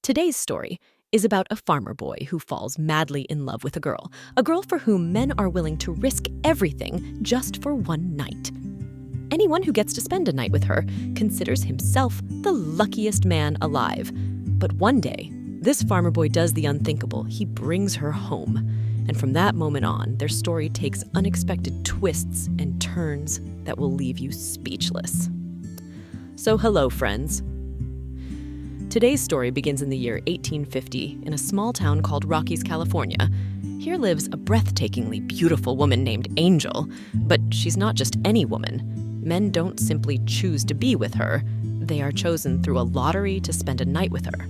Today's story is about a farmer boy who falls madly in love with a girl for whom men are willing to risk everything just for one night. Anyone who gets to spend a night with her considers himself the luckiest man alive. But one day, this farmer boy does the unthinkable. He brings her home. And from that moment on, their story takes unexpected twists and turns that will leave you speechless. So hello, friends. Today's story begins in the year 1850 in a small town called Rockies, California. Here lives a breathtakingly beautiful woman named Angel, but she's not just any woman. Men don't simply choose to be with her. They are chosen through a lottery to spend a night with her.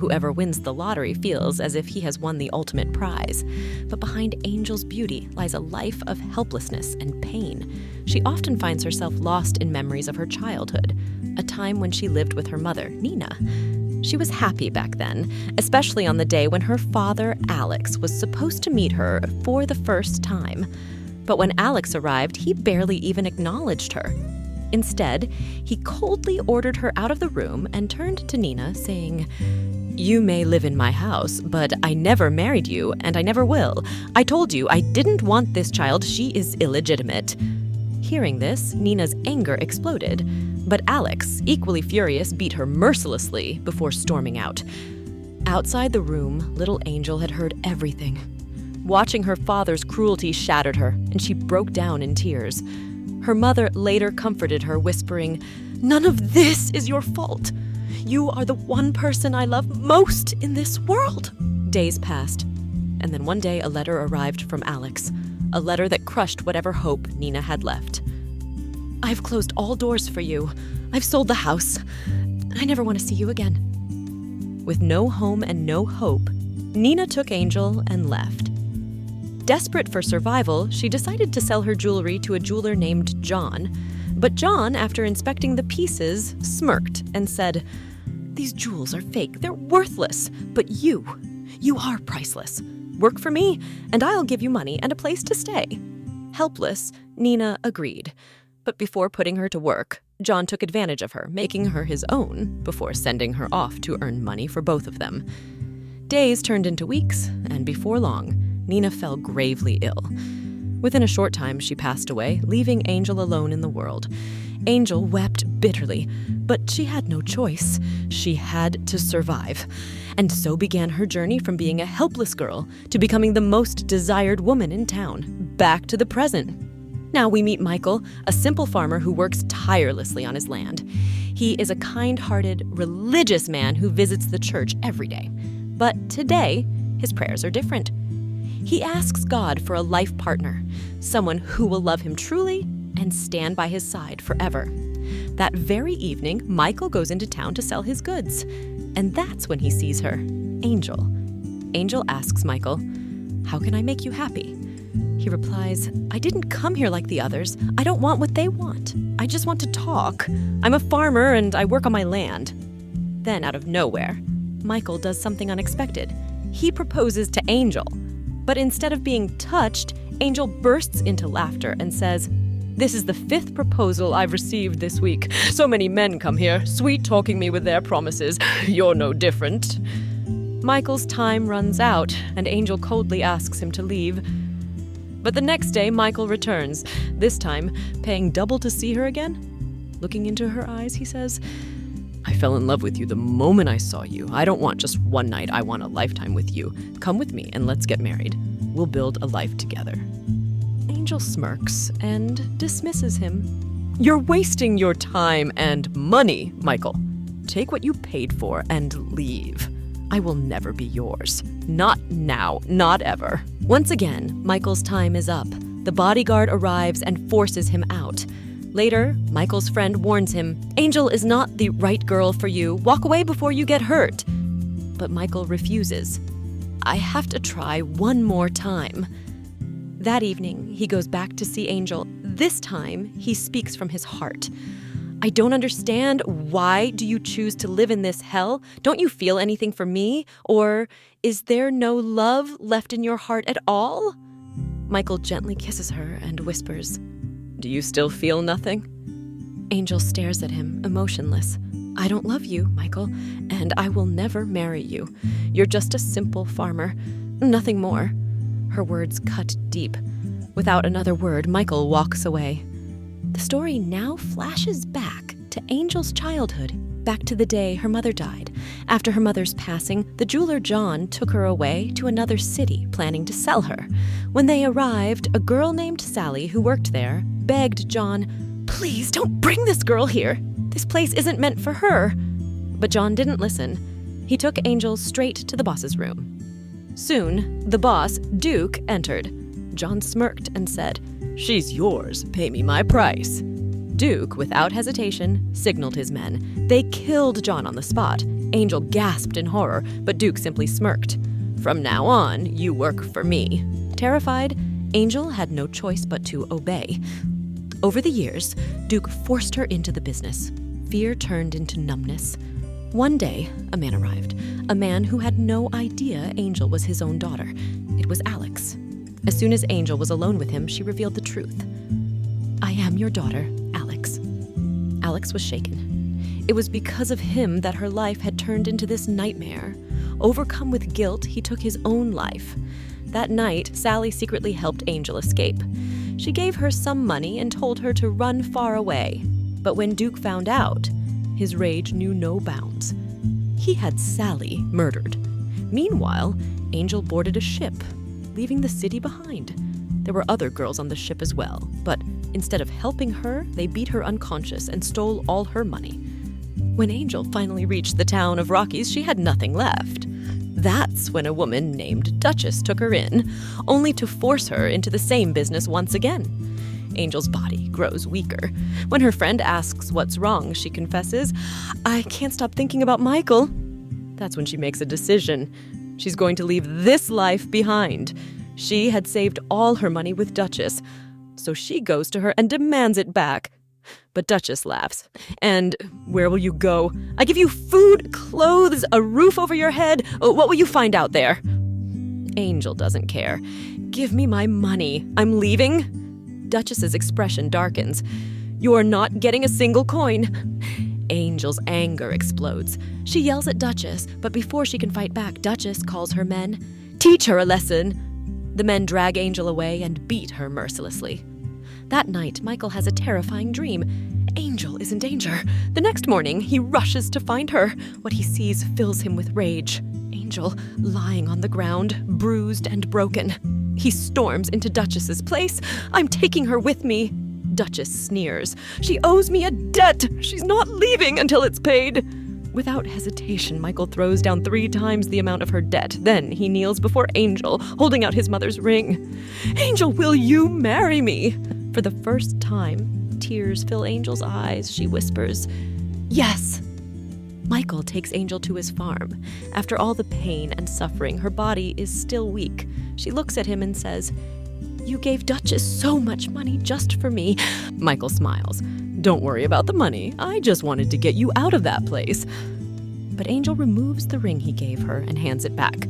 Whoever wins the lottery feels as if he has won the ultimate prize. But behind Angel's beauty lies a life of helplessness and pain. She often finds herself lost in memories of her childhood, a time when she lived with her mother, Nina. She was happy back then, especially on the day when her father, Alex, was supposed to meet her for the first time. But when Alex arrived, he barely even acknowledged her. Instead, he coldly ordered her out of the room and turned to Nina, saying, "You may live in my house, but I never married you, and I never will. I told you I didn't want this child. She is illegitimate." Hearing this, Nina's anger exploded, but Alex, equally furious, beat her mercilessly before storming out. Outside the room, little Angel had heard everything. Watching her father's cruelty shattered her, and she broke down in tears. Her mother later comforted her, whispering, "None of this is your fault. You are the one person I love most in this world." Days passed, and then one day a letter arrived from Alex, a letter that crushed whatever hope Nina had left. "I've closed all doors for you. I've sold the house. I never want to see you again." With no home and no hope, Nina took Angel and left. Desperate for survival, she decided to sell her jewelry to a jeweler named John. But John, after inspecting the pieces, smirked and said, "These jewels are fake. They're worthless. But you are priceless. Work for me, and I'll give you money and a place to stay." Helpless, Nina agreed. But before putting her to work, John took advantage of her, making her his own, before sending her off to earn money for both of them. Days turned into weeks, and before long, Nina fell gravely ill. Within a short time, she passed away, leaving Angel alone in the world. Angel wept bitterly, but she had no choice. She had to survive. And so began her journey from being a helpless girl to becoming the most desired woman in town, back to the present. Now we meet Michael, a simple farmer who works tirelessly on his land. He is a kind-hearted, religious man who visits the church every day. But today, his prayers are different. He asks God for a life partner, someone who will love him truly and stand by his side forever. That very evening, Michael goes into town to sell his goods. And that's when he sees her, Angel. Angel asks Michael, "How can I make you happy?" He replies, "I didn't come here like the others. I don't want what they want. I just want to talk. I'm a farmer and I work on my land." Then, out of nowhere, Michael does something unexpected. He proposes to Angel. But instead of being touched, Angel bursts into laughter and says, "This is the 5th proposal I've received this week. So many men come here, sweet-talking me with their promises. You're no different." Michael's time runs out, and Angel coldly asks him to leave. But the next day, Michael returns, this time paying double to see her again. Looking into her eyes, he says, "I fell in love with you the moment I saw you. I don't want just one night, I want a lifetime with you. Come with me and let's get married. We'll build a life together." Angel smirks and dismisses him. "You're wasting your time and money, Michael. Take what you paid for and leave. I will never be yours. Not now, not ever." Once again, Michael's time is up. The bodyguard arrives and forces him out. Later, Michael's friend warns him, "Angel is not the right girl for you. Walk away before you get hurt." But Michael refuses. "I have to try one more time." That evening, he goes back to see Angel. This time, he speaks from his heart. "I don't understand. Why do you choose to live in this hell? Don't you feel anything for me? Or is there no love left in your heart at all?" Michael gently kisses her and whispers, "Do you still feel nothing?" Angel stares at him, emotionless. I don't love you, Michael, and I will never marry you. You're just a simple farmer, nothing more." Her words cut deep. Without another word, Michael walks away. The story now flashes back to Angel's childhood, back to the day her mother died. After her mother's passing, the jeweler John took her away to another city, planning to sell her. When they arrived, a girl named Sally, who worked there, begged John, "Please don't bring this girl here. This place isn't meant for her." But John didn't listen. He took Angel straight to the boss's room. Soon, the boss, Duke, entered. John smirked and said, "She's yours. Pay me my price." Duke, without hesitation, signaled his men. They killed John on the spot. Angel gasped in horror, but Duke simply smirked. "From now on, you work for me." Terrified, Angel had no choice but to obey. Over the years, Duke forced her into the business. Fear turned into numbness. One day, a man arrived. A man who had no idea Angel was his own daughter. It was Alex. As soon as Angel was alone with him, she revealed the truth. "I am your daughter, Alex." Alex was shaken. It was because of him that her life had turned into this nightmare. Overcome with guilt, he took his own life. That night, Sally secretly helped Angel escape. She gave her some money and told her to run far away. But when Duke found out, his rage knew no bounds. He had Sally murdered. Meanwhile, Angel boarded a ship, leaving the city behind. There were other girls on the ship as well, but instead of helping her, they beat her unconscious and stole all her money. When Angel finally reached the town of Rockies, she had nothing left. That's when a woman named Duchess took her in, only to force her into the same business once again. Angel's body grows weaker. When her friend asks what's wrong, she confesses, "I can't stop thinking about Michael." That's when she makes a decision. She's going to leave this life behind. She had saved all her money with Duchess, so she goes to her and demands it back. But Duchess laughs. "And where will you go? I give you food, clothes, a roof over your head. What will you find out there?" Angel doesn't care. "Give me my money. I'm leaving." Duchess's expression darkens. "You're not getting a single coin." Angel's anger explodes. She yells at Duchess, but before she can fight back, Duchess calls her men. "Teach her a lesson." The men drag Angel away and beat her mercilessly. That night, Michael has a terrifying dream. Angel is in danger. The next morning, he rushes to find her. What he sees fills him with rage. Angel lying on the ground, bruised and broken. He storms into Duchess's place. "I'm taking her with me." Duchess sneers. "She owes me a debt. She's not leaving until it's paid." Without hesitation, Michael throws down 3 times the amount of her debt. Then he kneels before Angel, holding out his mother's ring. "Angel, will you marry me?" For the first time, tears fill Angel's eyes. She whispers, "Yes." Michael takes Angel to his farm. After all the pain and suffering, her body is still weak. She looks at him and says, "You gave Duchess so much money just for me." Michael smiles. "Don't worry about the money. I just wanted to get you out of that place." But Angel removes the ring he gave her and hands it back.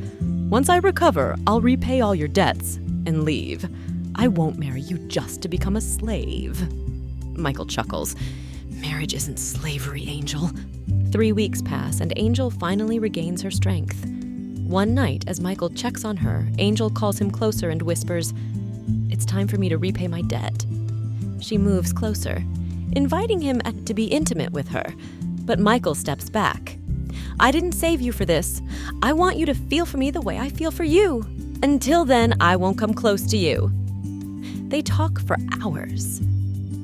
"Once I recover, I'll repay all your debts and leave. I won't marry you just to become a slave." Michael chuckles. "Marriage isn't slavery, Angel." 3 weeks pass, and Angel finally regains her strength. One night, as Michael checks on her, Angel calls him closer and whispers, "It's time for me to repay my debt." She moves closer, inviting him to be intimate with her, but Michael steps back. "I didn't save you for this. I want you to feel for me the way I feel for you. Until then, I won't come close to you." They talk for hours.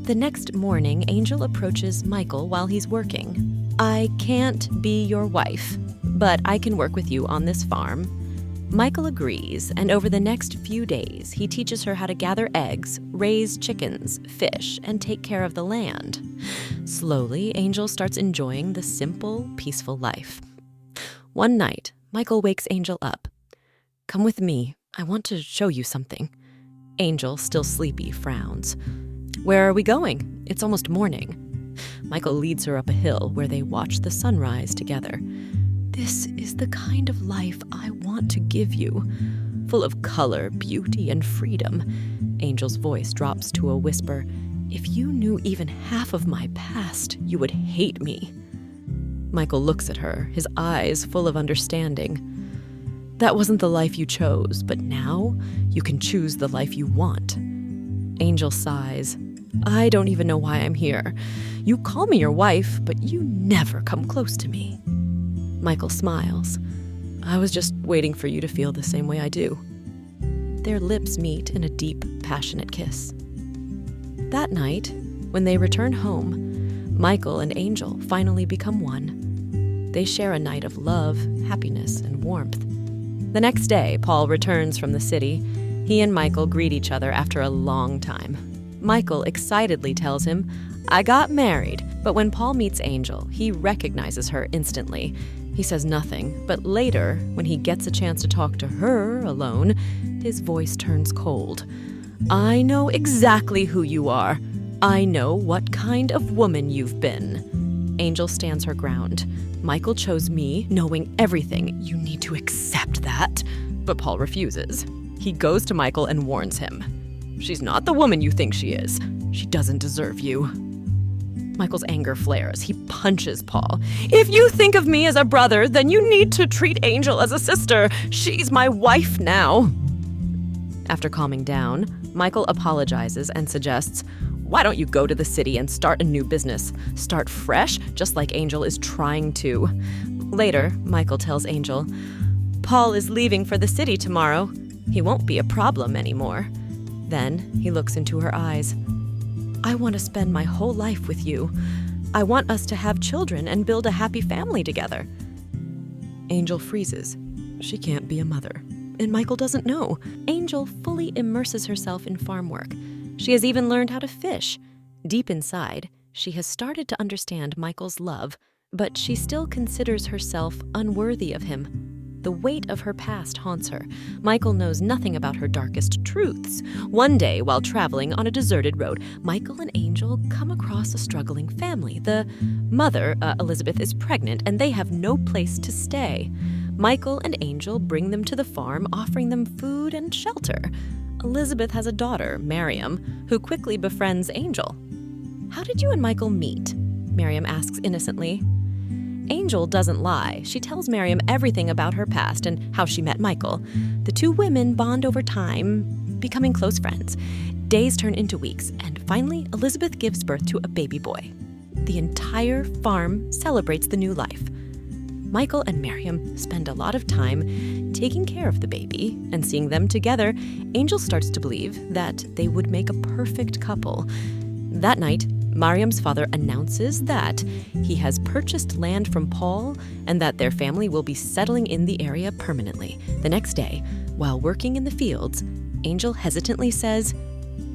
The next morning, Angel approaches Michael while he's working. "I can't be your wife, but I can work with you on this farm." Michael agrees, and over the next few days, he teaches her how to gather eggs, raise chickens, fish, and take care of the land. Slowly, Angel starts enjoying the simple, peaceful life. One night, Michael wakes Angel up. "Come with me. I want to show you something." Angel, still sleepy, frowns. "Where are we going? It's almost morning." Michael leads her up a hill where they watch the sunrise together. "This is the kind of life I want to give you, full of color, beauty, and freedom." Angel's voice drops to a whisper. "If you knew even half of my past, you would hate me." Michael looks at her, his eyes full of understanding. That wasn't the life you chose, but now you can choose the life you want. Angel sighs. I don't even know why I'm here. You call me your wife, but you never come close to me. Michael smiles. I was just waiting for you to feel the same way I do. Their lips meet in a deep, passionate kiss. That night, when they return home, Michael and Angel finally become one. They share a night of love, happiness, and warmth. The next day, Paul returns from the city. He and Michael greet each other after a long time. Michael excitedly tells him, I got married. But when Paul meets Angel, he recognizes her instantly. He says nothing, but later, when he gets a chance to talk to her alone, his voice turns cold. I know exactly who you are. I know what kind of woman you've been. Angel stands her ground. Michael chose me, knowing everything. You need to accept that. But Paul refuses. He goes to Michael and warns him. She's not the woman you think she is. She doesn't deserve you. Michael's anger flares. He punches Paul. If you think of me as a brother, then you need to treat Angel as a sister. She's my wife now. After calming down, Michael apologizes and suggests, why don't you go to the city and start a new business? Start fresh, just like Angel is trying to. Later, Michael tells Angel, Paul is leaving for the city tomorrow. He won't be a problem anymore. Then he looks into her eyes. I want to spend my whole life with you. I want us to have children and build a happy family together. Angel freezes. She can't be a mother. And Michael doesn't know. Angel fully immerses herself in farm work. She has even learned how to fish. Deep inside, she has started to understand Michael's love, but she still considers herself unworthy of him. The weight of her past haunts her. Michael knows nothing about her darkest truths. One day, while traveling on a deserted road, Michael and Angel come across a struggling family. The mother, Elizabeth, is pregnant, and they have no place to stay. Michael and Angel bring them to the farm, offering them food and shelter. Elizabeth has a daughter, Miriam, who quickly befriends Angel. How did you and Michael meet? Miriam asks innocently. Angel doesn't lie. She tells Miriam everything about her past and how she met Michael. The two women bond over time, becoming close friends. Days turn into weeks, and finally, Elizabeth gives birth to a baby boy. The entire farm celebrates the new life. Michael and Miriam spend a lot of time taking care of the baby, and seeing them together, Angel starts to believe that they would make a perfect couple. That night, Miriam's father announces that he has purchased land from Paul and that their family will be settling in the area permanently. The next day, while working in the fields, Angel hesitantly says,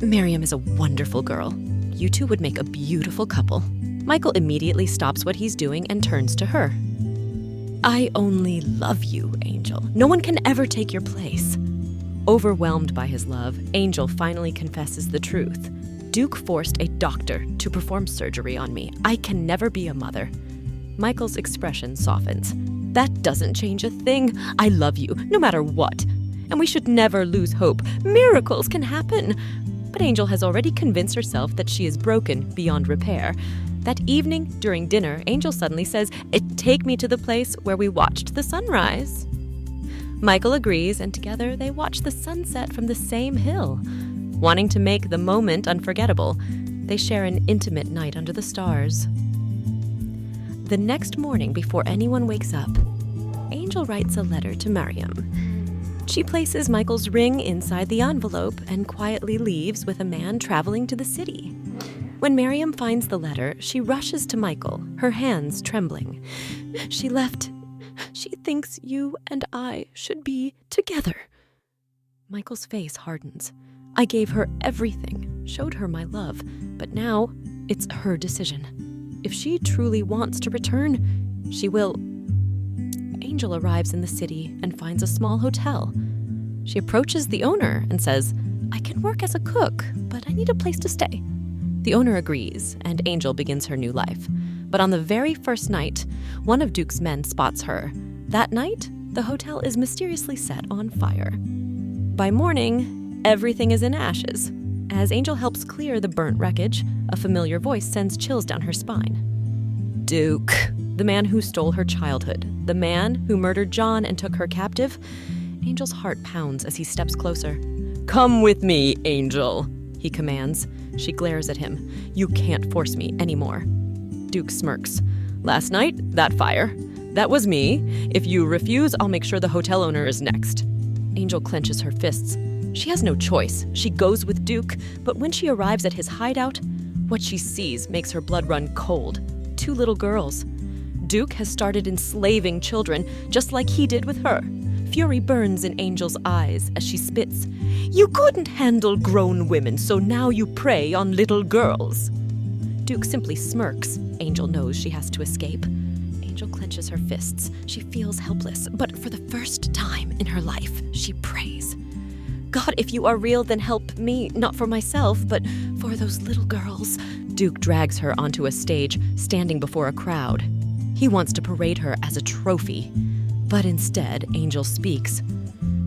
Miriam is a wonderful girl. You two would make a beautiful couple. Michael immediately stops what he's doing and turns to her. I only love you, Angel. No one can ever take your place. Overwhelmed by his love, Angel finally confesses the truth. Duke forced a doctor to perform surgery on me. I can never be a mother. Michael's expression softens. That doesn't change a thing. I love you, no matter what. And we should never lose hope. Miracles can happen. But Angel has already convinced herself that she is broken beyond repair. That evening, during dinner, Angel suddenly says, take me to the place where we watched the sunrise. Michael agrees, and together they watch the sunset from the same hill. Wanting to make the moment unforgettable, they share an intimate night under the stars. The next morning, before anyone wakes up, Angel writes a letter to Miriam. She places Michael's ring inside the envelope and quietly leaves with a man traveling to the city. When Miriam finds the letter, she rushes to Michael, her hands trembling. She left. She thinks you and I should be together. Michael's face hardens. I gave her everything, showed her my love, but now it's her decision. If she truly wants to return, she will. Angel arrives in the city and finds a small hotel. She approaches the owner and says, I can work as a cook, but I need a place to stay. The owner agrees, and Angel begins her new life. But on the very first night, one of Duke's men spots her. That night, the hotel is mysteriously set on fire. By morning, everything is in ashes. As Angel helps clear the burnt wreckage, a familiar voice sends chills down her spine. Duke, The man who stole her childhood. The man who murdered John and took her captive. Angel's heart pounds as he steps closer. "Come with me, Angel," he commands. She glares at him. "You can't force me anymore." Duke smirks. "Last night, that fire. That was me. If you refuse, I'll make sure the hotel owner is next." Angel clenches her fists. She has no choice. She goes with Duke, but when she arrives at his hideout, what she sees makes her blood run cold. 2 little girls. Duke has started enslaving children, just like he did with her. Fury burns in Angel's eyes as she spits. "You couldn't handle grown women, so now you prey on little girls." Duke simply smirks. Angel knows she has to escape. Angel clenches her fists. She feels helpless, but for the first time in her life, she prays. "God, if you are real, then help me, not for myself, but for those little girls." Duke drags her onto a stage, standing before a crowd. He wants to parade her as a trophy. But instead, Angel speaks.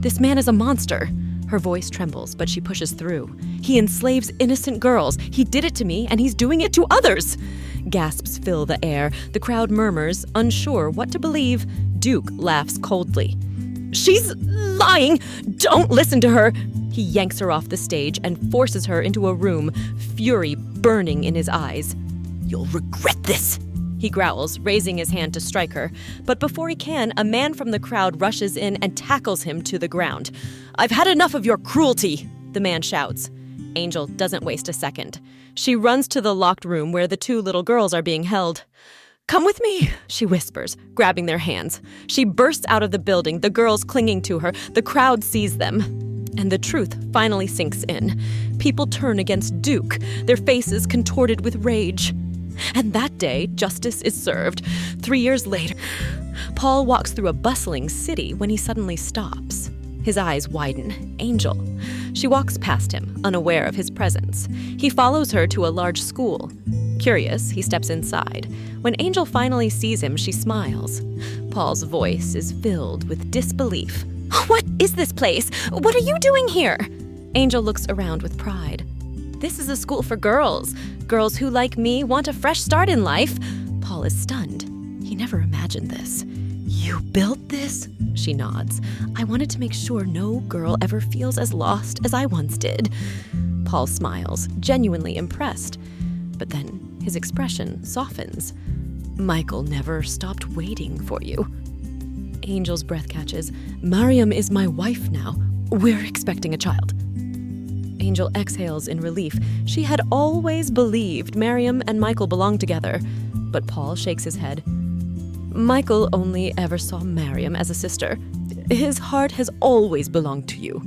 "This man is a monster." Her voice trembles, but she pushes through. "He enslaves innocent girls. He did it to me, and he's doing it to others." Gasps fill the air. The crowd murmurs, unsure what to believe. Duke laughs coldly. "She's lying! Don't listen to her!" He yanks her off the stage and forces her into a room, fury burning in his eyes. "You'll regret this," he growls, raising his hand to strike her. But before he can, a man from the crowd rushes in and tackles him to the ground. "I've had enough of your cruelty," the man shouts. Angel doesn't waste a second. She runs to the locked room where the 2 little girls are being held. "Come with me," she whispers, grabbing their hands. She bursts out of the building, the girls clinging to her. The crowd sees them. And the truth finally sinks in. People turn against Duke, their faces contorted with rage. And that day, justice is served. 3 years later, Paul walks through a bustling city when he suddenly stops. His eyes widen. Angel. She walks past him, unaware of his presence. He follows her to a large school. Curious, he steps inside. When Angel finally sees him, she smiles. Paul's voice is filled with disbelief. "What is this place? What are you doing here?" Angel looks around with pride. "This is a school for girls. Girls who, like me, want a fresh start in life." Paul is stunned. He never imagined this. "You built this?" She nods. "I wanted to make sure no girl ever feels as lost as I once did." Paul smiles, genuinely impressed. But then his expression softens. "Michael never stopped waiting for you." Angel's breath catches. "Mariam is my wife now. We're expecting a child." Angel exhales in relief. She had always believed Mariam and Michael belonged together. But Paul shakes his head. "Michael only ever saw Mariam as a sister. His heart has always belonged to you."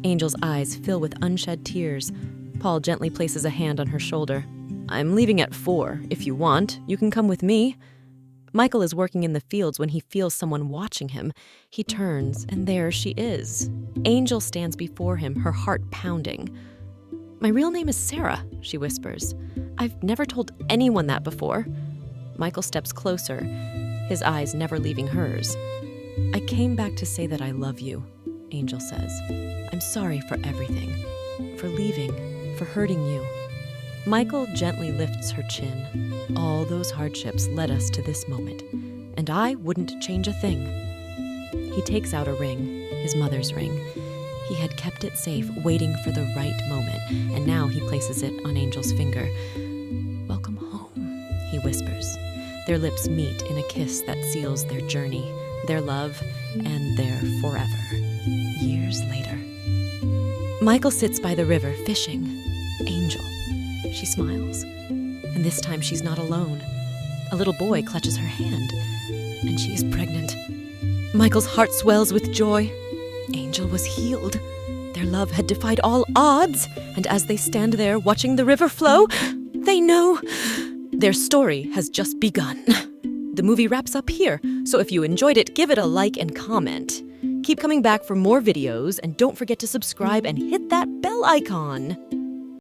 Angel's eyes fill with unshed tears. Paul gently places a hand on her shoulder. "I'm leaving at 4. If you want, you can come with me." Michael is working in the fields when he feels someone watching him. He turns, and there she is. Angel stands before him, her heart pounding. "My real name is Sarah," she whispers. "I've never told anyone that before." Michael steps closer, his eyes never leaving hers. "I came back to say that I love you," Angel says. "I'm sorry for everything, for leaving, for hurting you." Michael gently lifts her chin. "All those hardships led us to this moment, and I wouldn't change a thing." He takes out a ring, his mother's ring. He had kept it safe, waiting for the right moment, and now he places it on Angel's finger. "Welcome home," he whispers. Their lips meet in a kiss that seals their journey, their love, and their forever. Years later. Michael sits by the river, fishing. Angel. She smiles. And this time she's not alone. A little boy clutches her hand, and she is pregnant. Michael's heart swells with joy. Angel was healed. Their love had defied all odds, and as they stand there watching the river flow, they know their story has just begun. The movie wraps up here, so if you enjoyed it, give it a like and comment. Keep coming back for more videos, and don't forget to subscribe and hit that bell icon.